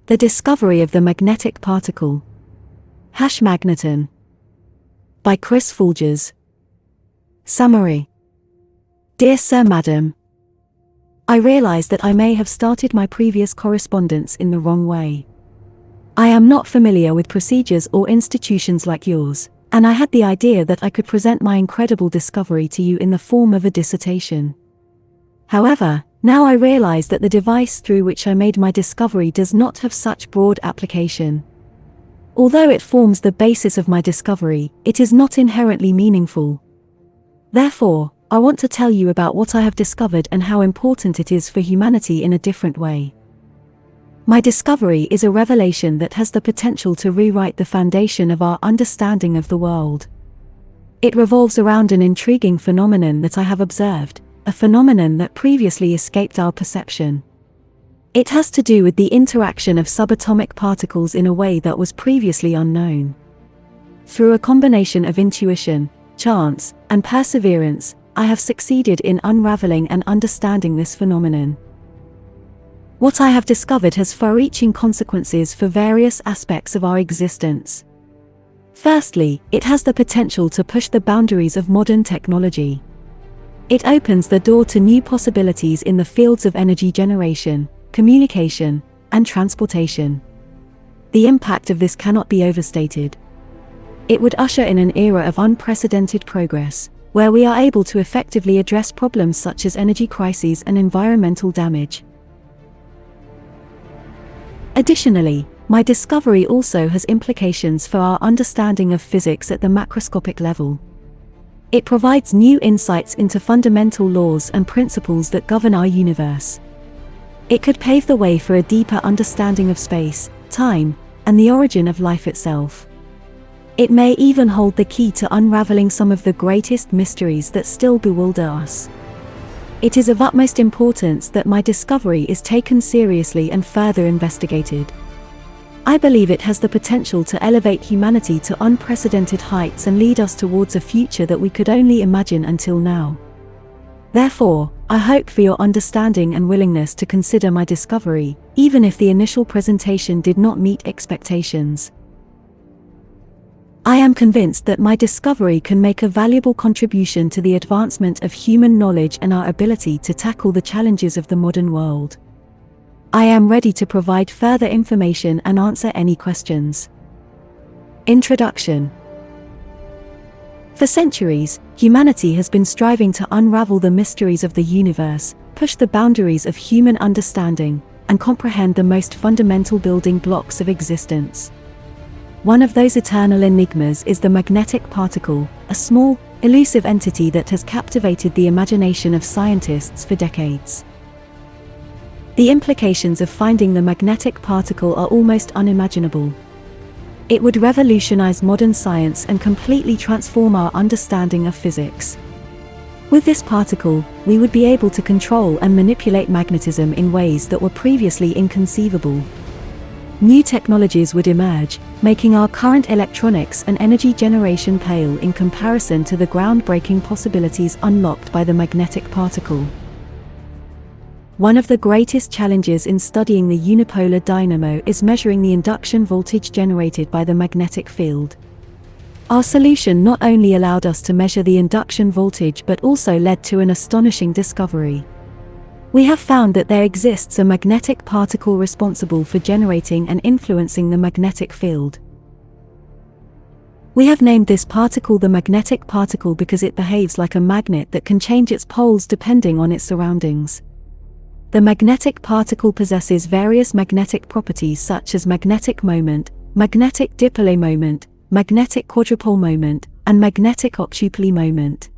The discovery of the magnetic particle. #magneton. By Chris Folgers. Summary. Dear Sir Madam, I realize that I may have started my previous correspondence in the wrong way. I am not familiar with procedures or institutions like yours, and I had the idea that I could present my incredible discovery to you in the form of a dissertation. However, now I realize that the device through which I made my discovery does not have such broad application. Although it forms the basis of my discovery, it is not inherently meaningful. Therefore, I want to tell you about what I have discovered and how important it is for humanity in a different way. My discovery is a revelation that has the potential to rewrite the foundation of our understanding of the world. It revolves around an intriguing phenomenon that I have observed, a phenomenon that previously escaped our perception. It has to do with the interaction of subatomic particles in a way that was previously unknown. Through a combination of intuition, chance, and perseverance, I have succeeded in unraveling and understanding this phenomenon. What I have discovered has far-reaching consequences for various aspects of our existence. Firstly, it has the potential to push the boundaries of modern technology. It opens the door to new possibilities in the fields of energy generation, communication, and transportation. The impact of this cannot be overstated. It would usher in an era of unprecedented progress, where we are able to effectively address problems such as energy crises and environmental damage. Additionally, my discovery also has implications for our understanding of physics at the macroscopic level. It provides new insights into fundamental laws and principles that govern our universe. It could pave the way for a deeper understanding of space, time, and the origin of life itself. It may even hold the key to unraveling some of the greatest mysteries that still bewilder us. It is of utmost importance that my discovery is taken seriously and further investigated. I believe it has the potential to elevate humanity to unprecedented heights and lead us towards a future that we could only imagine until now. Therefore, I hope for your understanding and willingness to consider my discovery, even if the initial presentation did not meet expectations. I am convinced that my discovery can make a valuable contribution to the advancement of human knowledge and our ability to tackle the challenges of the modern world. I am ready to provide further information and answer any questions. Introduction. For centuries, humanity has been striving to unravel the mysteries of the universe, push the boundaries of human understanding, and comprehend the most fundamental building blocks of existence. One of those eternal enigmas is the magnetic particle, a small, elusive entity that has captivated the imagination of scientists for decades. The implications of finding the magnetic particle are almost unimaginable. It would revolutionize modern science and completely transform our understanding of physics. With this particle, we would be able to control and manipulate magnetism in ways that were previously inconceivable. New technologies would emerge, making our current electronics and energy generation pale in comparison to the groundbreaking possibilities unlocked by the magnetic particle. One of the greatest challenges in studying the unipolar dynamo is measuring the induction voltage generated by the magnetic field. Our solution not only allowed us to measure the induction voltage but also led to an astonishing discovery. We have found that there exists a magnetic particle responsible for generating and influencing the magnetic field. We have named this particle the magnetic particle because it behaves like a magnet that can change its poles depending on its surroundings. The magnetic particle possesses various magnetic properties such as magnetic moment, magnetic dipole moment, magnetic quadrupole moment, and magnetic octupole moment.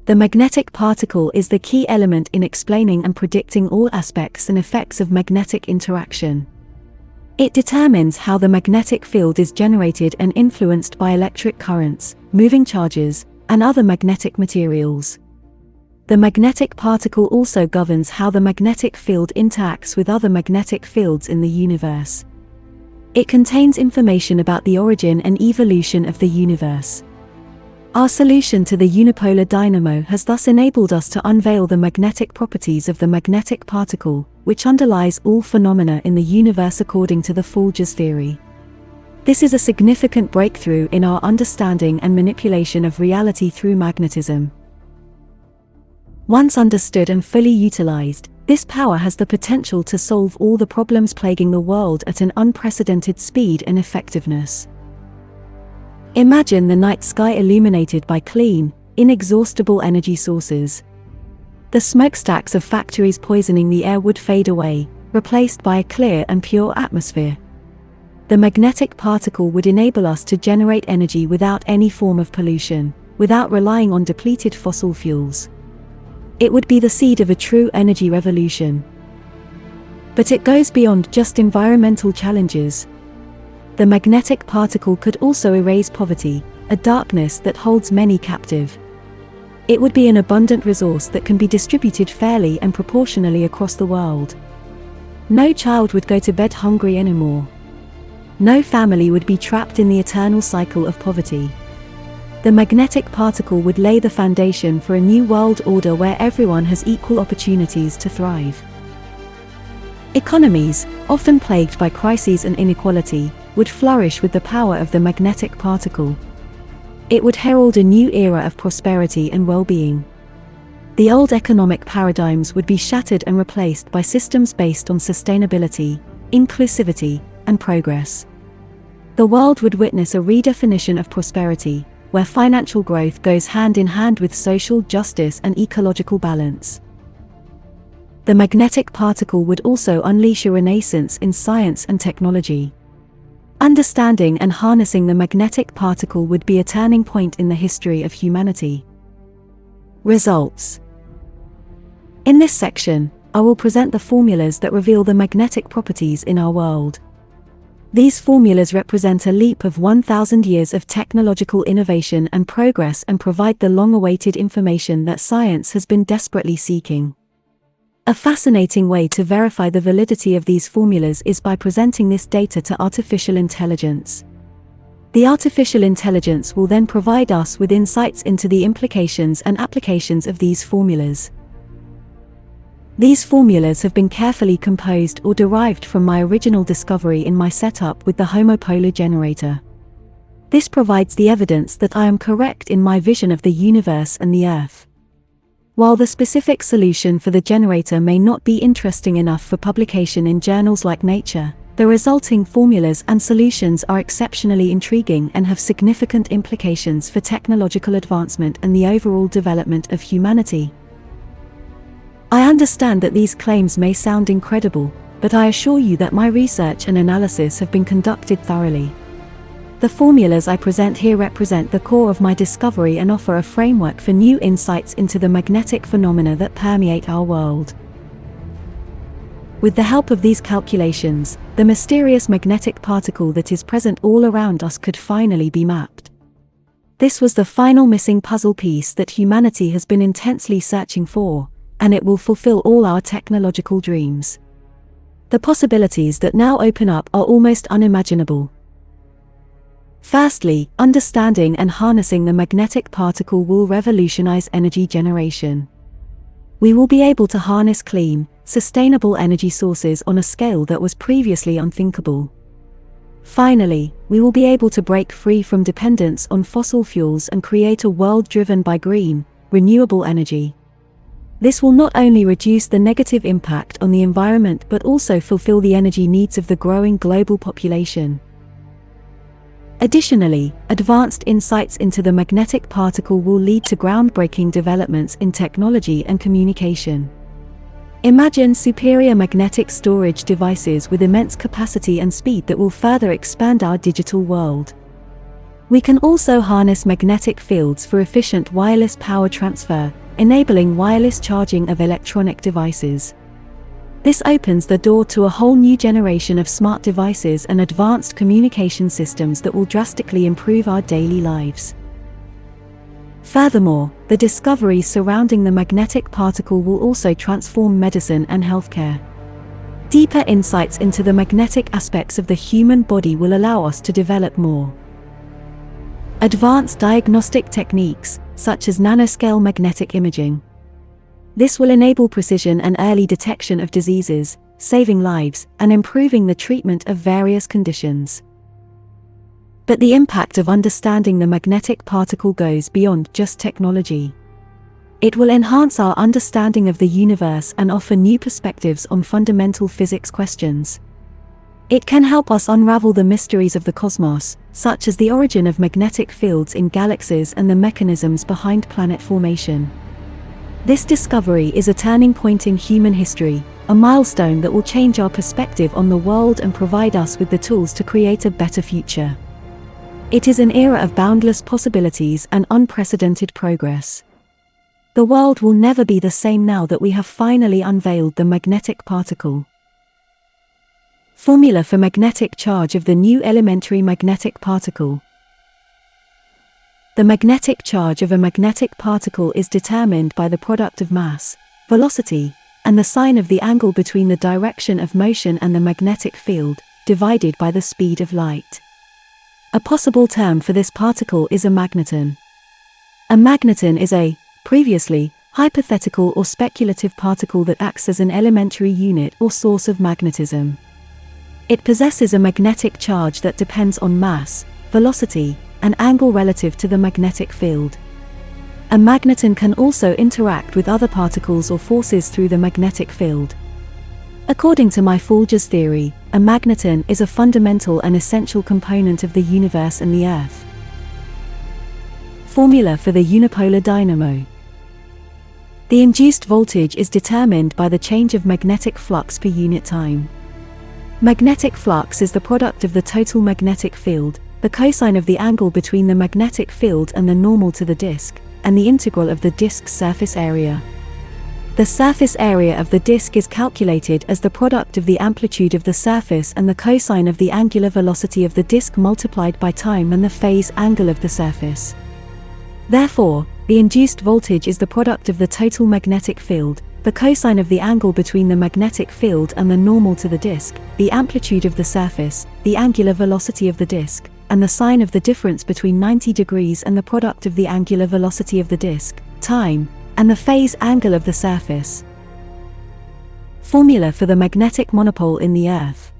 The magnetic particle is the key element in explaining and predicting all aspects and effects of magnetic interaction. It determines how the magnetic field is generated and influenced by electric currents, moving charges, and other magnetic materials. The magnetic particle also governs how the magnetic field interacts with other magnetic fields in the universe. It contains information about the origin and evolution of the universe. Our solution to the unipolar dynamo has thus enabled us to unveil the magnetic properties of the magnetic particle, which underlies all phenomena in the universe according to the Folgers theory. This is a significant breakthrough in our understanding and manipulation of reality through magnetism. Once understood and fully utilized, this power has the potential to solve all the problems plaguing the world at an unprecedented speed and effectiveness. Imagine the night sky illuminated by clean, inexhaustible energy sources. The smokestacks of factories poisoning the air would fade away, replaced by a clear and pure atmosphere. The magnetic particle would enable us to generate energy without any form of pollution, without relying on depleted fossil fuels. It would be the seed of a true energy revolution. But it goes beyond just environmental challenges. The magnetic particle could also erase poverty, a darkness that holds many captive. It would be an abundant resource that can be distributed fairly and proportionally across the world. No child would go to bed hungry anymore. No family would be trapped in the eternal cycle of poverty. The magnetic particle would lay the foundation for a new world order where everyone has equal opportunities to thrive. Economies, often plagued by crises and inequality, would flourish with the power of the magnetic particle. It would herald a new era of prosperity and well-being. The old economic paradigms would be shattered and replaced by systems based on sustainability, inclusivity, and progress. The world would witness a redefinition of prosperity, where financial growth goes hand in hand with social justice and ecological balance. The magnetic particle would also unleash a renaissance in science and technology. Understanding and harnessing the magnetic particle would be a turning point in the history of humanity. Results. In this section, I will present the formulas that reveal the magnetic properties in our world. These formulas represent a leap of 1,000 years of technological innovation and progress and provide the long-awaited information that science has been desperately seeking. A fascinating way to verify the validity of these formulas is by presenting this data to artificial intelligence. The artificial intelligence will then provide us with insights into the implications and applications of these formulas. These formulas have been carefully composed or derived from my original discovery in my setup with the homopolar generator. This provides the evidence that I am correct in my vision of the universe and the Earth. While the specific solution for the generator may not be interesting enough for publication in journals like Nature, the resulting formulas and solutions are exceptionally intriguing and have significant implications for technological advancement and the overall development of humanity. I understand that these claims may sound incredible, but I assure you that my research and analysis have been conducted thoroughly. The formulas I present here represent the core of my discovery and offer a framework for new insights into the magnetic phenomena that permeate our world. With the help of these calculations, the mysterious magnetic particle that is present all around us could finally be mapped. This was the final missing puzzle piece that humanity has been intensely searching for, and it will fulfill all our technological dreams. The possibilities that now open up are almost unimaginable. Firstly, understanding and harnessing the magnetic particle will revolutionize energy generation. We will be able to harness clean, sustainable energy sources on a scale that was previously unthinkable. Finally, we will be able to break free from dependence on fossil fuels and create a world driven by green, renewable energy. This will not only reduce the negative impact on the environment but also fulfill the energy needs of the growing global population. Additionally, advanced insights into the magnetic particle will lead to groundbreaking developments in technology and communication. Imagine superior magnetic storage devices with immense capacity and speed that will further expand our digital world. We can also harness magnetic fields for efficient wireless power transfer, enabling wireless charging of electronic devices. This opens the door to a whole new generation of smart devices and advanced communication systems that will drastically improve our daily lives. Furthermore, the discoveries surrounding the magnetic particle will also transform medicine and healthcare. Deeper insights into the magnetic aspects of the human body will allow us to develop more advanced diagnostic techniques, such as nanoscale magnetic imaging. This will enable precision and early detection of diseases, saving lives and improving the treatment of various conditions. But the impact of understanding the magnetic particle goes beyond just technology. It will enhance our understanding of the universe and offer new perspectives on fundamental physics questions. It can help us unravel the mysteries of the cosmos, such as the origin of magnetic fields in galaxies and the mechanisms behind planet formation. This discovery is a turning point in human history, a milestone that will change our perspective on the world and provide us with the tools to create a better future. It is an era of boundless possibilities and unprecedented progress. The world will never be the same now that we have finally unveiled the magnetic particle. Formula for magnetic charge of the new elementary magnetic particle. The magnetic charge of a magnetic particle is determined by the product of mass, velocity, and the sign of the angle between the direction of motion and the magnetic field, divided by the speed of light. A possible term for this particle is a magneton. A magneton is a, previously, hypothetical or speculative particle that acts as an elementary unit or source of magnetism. It possesses a magnetic charge that depends on mass, velocity, and angle relative to the magnetic field. A magneton can also interact with other particles or forces through the magnetic field. According to my Folgers theory, a magneton is a fundamental and essential component of the universe and the Earth. Formula for the unipolar dynamo. The induced voltage is determined by the change of magnetic flux per unit time. Magnetic flux is the product of the total magnetic field, the cosine of the angle between the magnetic field and the normal to the disk, and the integral of the disk's surface area. The surface area of the disk is calculated as the product of the amplitude of the surface and the cosine of the angular velocity of the disk multiplied by time and the phase angle of the surface. Therefore, the induced voltage is the product of the total magnetic field, the cosine of the angle between the magnetic field and the normal to the disk, the amplitude of the surface, the angular velocity of the disk, and the sine of the difference between 90 degrees and the product of the angular velocity of the disk, time, and the phase angle of the surface. Formula for the magnetic monopole in the Earth.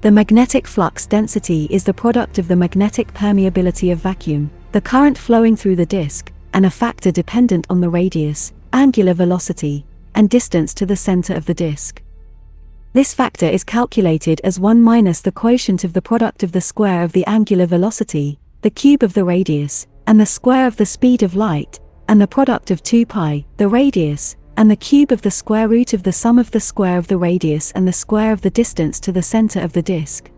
The magnetic flux density is the product of the magnetic permeability of vacuum, the current flowing through the disk, and a factor dependent on the radius, angular velocity, and distance to the center of the disk. This factor is calculated as 1 minus the quotient of the product of the square of the angular velocity, the cube of the radius, and the square of the speed of light, and the product of 2 pi, the radius, and the cube of the square root of the sum of the square of the radius and the square of the distance to the center of the disk.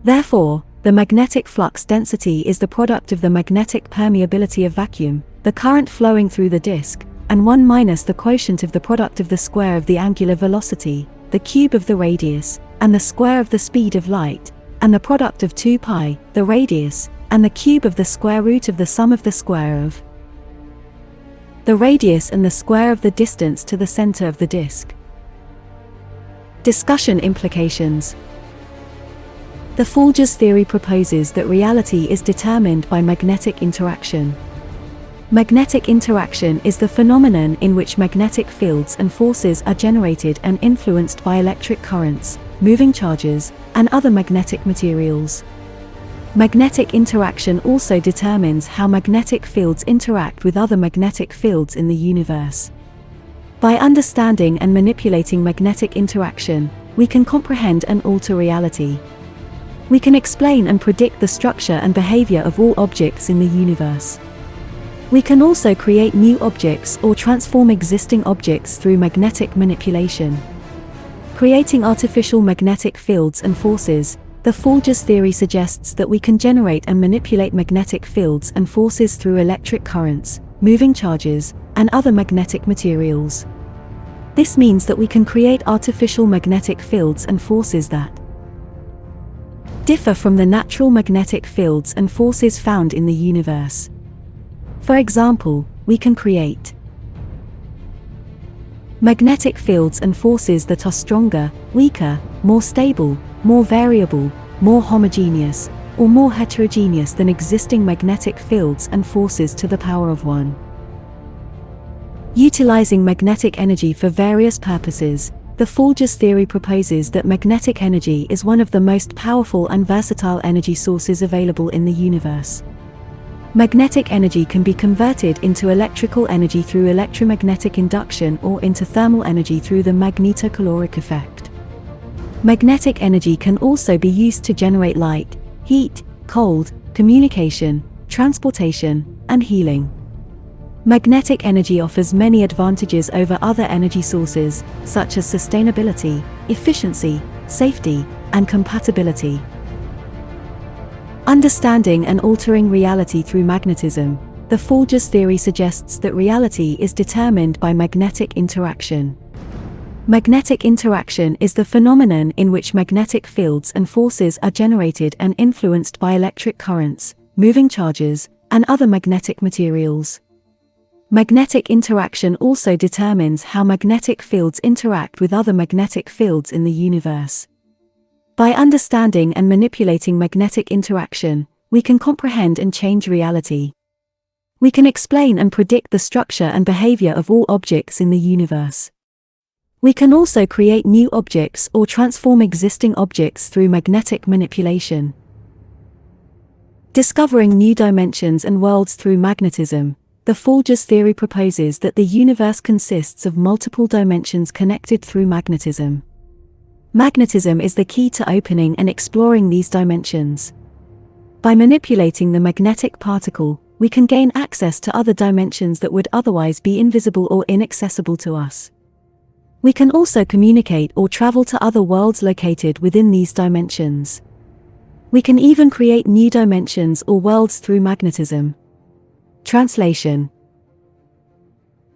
Therefore, the magnetic flux density is the product of the magnetic permeability of vacuum, the current flowing through the disk, and 1 minus the quotient of the product of the square of the angular velocity, the cube of the radius, and the square of the speed of light, and the product of 2 pi, the radius, and the cube of the square root of the sum of the square of the radius and the square of the distance to the center of the disk. Discussion implications. The Folgers theory proposes that reality is determined by magnetic interaction. Magnetic interaction is the phenomenon in which magnetic fields and forces are generated and influenced by electric currents, moving charges, and other magnetic materials. Magnetic interaction also determines how magnetic fields interact with other magnetic fields in the universe. By understanding and manipulating magnetic interaction, we can comprehend and alter reality. We can explain and predict the structure and behavior of all objects in the universe. We can also create new objects or transform existing objects through magnetic manipulation. Creating artificial magnetic fields and forces, the Folgers theory suggests that we can generate and manipulate magnetic fields and forces through electric currents, moving charges, and other magnetic materials. This means that we can create artificial magnetic fields and forces that differ from the natural magnetic fields and forces found in the universe. For example, we can create magnetic fields and forces that are stronger, weaker, more stable, more variable, more homogeneous, or more heterogeneous than existing magnetic fields and forces to the power of 1. Utilizing magnetic energy for various purposes, the Folgers theory proposes that magnetic energy is one of the most powerful and versatile energy sources available in the universe. Magnetic energy can be converted into electrical energy through electromagnetic induction or into thermal energy through the magnetocaloric effect. Magnetic energy can also be used to generate light, heat, cold, communication, transportation, and healing. Magnetic energy offers many advantages over other energy sources, such as sustainability, efficiency, safety, and compatibility. Understanding and altering reality through magnetism. The Folgers theory suggests that reality is determined by magnetic interaction. Magnetic interaction is the phenomenon in which magnetic fields and forces are generated and influenced by electric currents, moving charges, and other magnetic materials. Magnetic interaction also determines how magnetic fields interact with other magnetic fields in the universe. By understanding and manipulating magnetic interaction, we can comprehend and change reality. We can explain and predict the structure and behavior of all objects in the universe. We can also create new objects or transform existing objects through magnetic manipulation. Discovering new dimensions and worlds through magnetism. The Folgers theory proposes that the universe consists of multiple dimensions connected through magnetism. Magnetism is the key to opening and exploring these dimensions. By manipulating the magnetic particle, we can gain access to other dimensions that would otherwise be invisible or inaccessible to us. We can also communicate or travel to other worlds located within these dimensions. We can even create new dimensions or worlds through magnetism. Translation.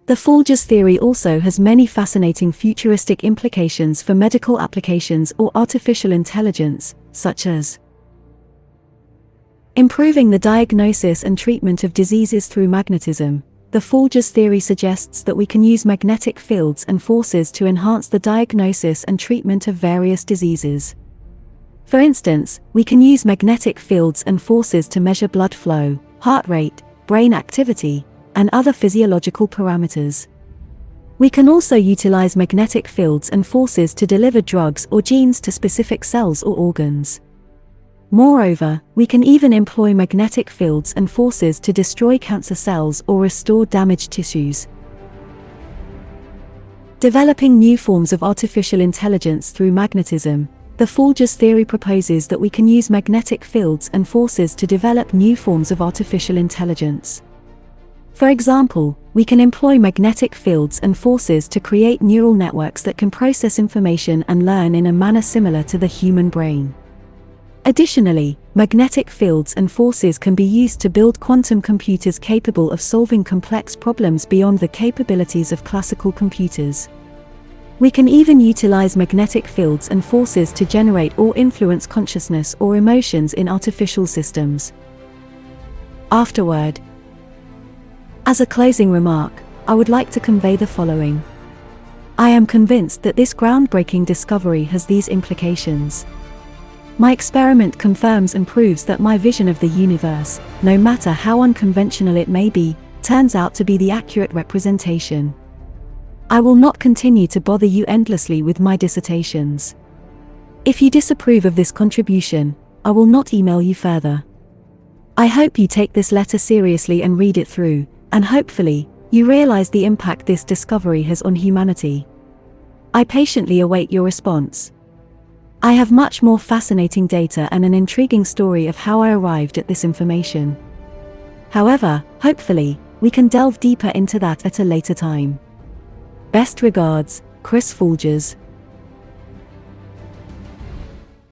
The Folgers theory also has many fascinating futuristic implications for medical applications or artificial intelligence, such as improving the diagnosis and treatment of diseases through magnetism. The Folgers theory suggests that we can use magnetic fields and forces to enhance the diagnosis and treatment of various diseases. For instance, we can use magnetic fields and forces to measure blood flow, heart rate, brain activity, and other physiological parameters. We can also utilize magnetic fields and forces to deliver drugs or genes to specific cells or organs. Moreover, we can even employ magnetic fields and forces to destroy cancer cells or restore damaged tissues. Developing new forms of artificial intelligence through magnetism. The Folgers theory proposes that we can use magnetic fields and forces to develop new forms of artificial intelligence. For example, we can employ magnetic fields and forces to create neural networks that can process information and learn in a manner similar to the human brain. Additionally, magnetic fields and forces can be used to build quantum computers capable of solving complex problems beyond the capabilities of classical computers. We can even utilize magnetic fields and forces to generate or influence consciousness or emotions in artificial systems. Afterward. As a closing remark, I would like to convey the following. I am convinced that this groundbreaking discovery has these implications. My experiment confirms and proves that my vision of the universe, no matter how unconventional it may be, turns out to be the accurate representation. I will not continue to bother you endlessly with my dissertations. If you disapprove of this contribution, I will not email you further. I hope you take this letter seriously and read it through, and hopefully, you realize the impact this discovery has on humanity. I patiently await your response. I have much more fascinating data and an intriguing story of how I arrived at this information. However, hopefully, we can delve deeper into that at a later time. Best regards, Chris Folgers.